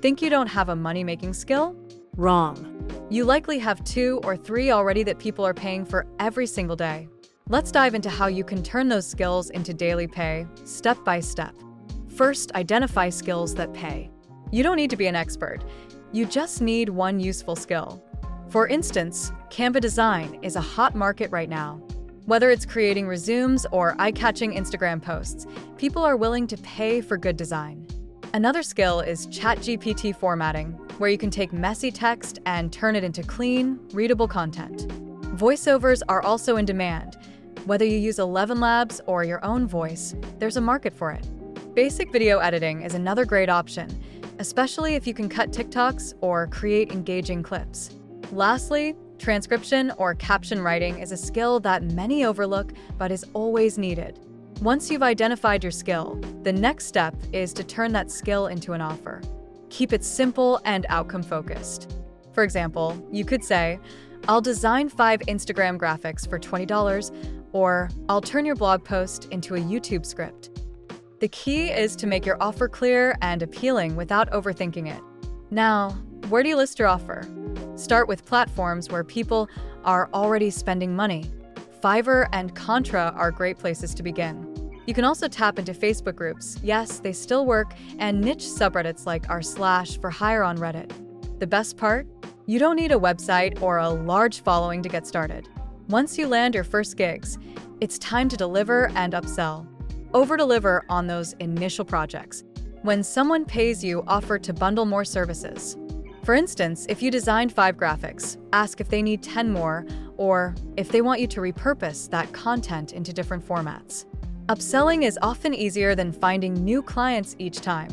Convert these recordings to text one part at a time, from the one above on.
Think you don't have a money-making skill? Wrong. You likely have 2 or 3 already that people are paying for every single day. Let's dive into how you can turn those skills into daily pay, step by step. First, identify skills that pay. You don't need to be an expert. You just need one useful skill. For instance, Canva design is a hot market right now. Whether it's creating resumes or eye-catching Instagram posts, people are willing to pay for good design. Another skill is ChatGPT formatting, where you can take messy text and turn it into clean, readable content. Voiceovers are also in demand. Whether you use ElevenLabs or your own voice, there's a market for it. Basic video editing is another great option, especially if you can cut TikToks or create engaging clips. Lastly, transcription or caption writing is a skill that many overlook but is always needed. Once you've identified your skill, the next step is to turn that skill into an offer. Keep it simple and outcome-focused. For example, you could say, "I'll design 5 Instagram graphics for $20," or "I'll turn your blog post into a YouTube script." The key is to make your offer clear and appealing without overthinking it. Now, where do you list your offer? Start with platforms where people are already spending money. Fiverr and Contra are great places to begin. You can also tap into Facebook groups, yes, they still work, and niche subreddits like r/for hire on Reddit. The best part? You don't need a website or a large following to get started. Once you land your first gigs, it's time to deliver and upsell. Over-deliver on those initial projects. When someone pays you, offer to bundle more services. For instance, if you designed 5 graphics, ask if they need 10 more, or if they want you to repurpose that content into different formats. Upselling is often easier than finding new clients each time.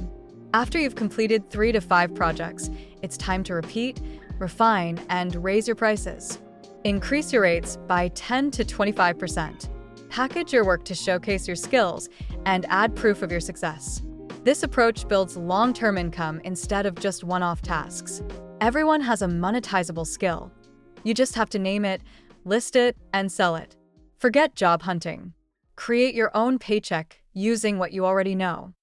After you've completed 3 to 5 projects, it's time to repeat, refine, and raise your prices. Increase your rates by 10 to 25%. Package your work to showcase your skills and add proof of your success. This approach builds long-term income instead of just one-off tasks. Everyone has a monetizable skill. You just have to name it, list it, and sell it. Forget job hunting. Create your own paycheck using what you already know.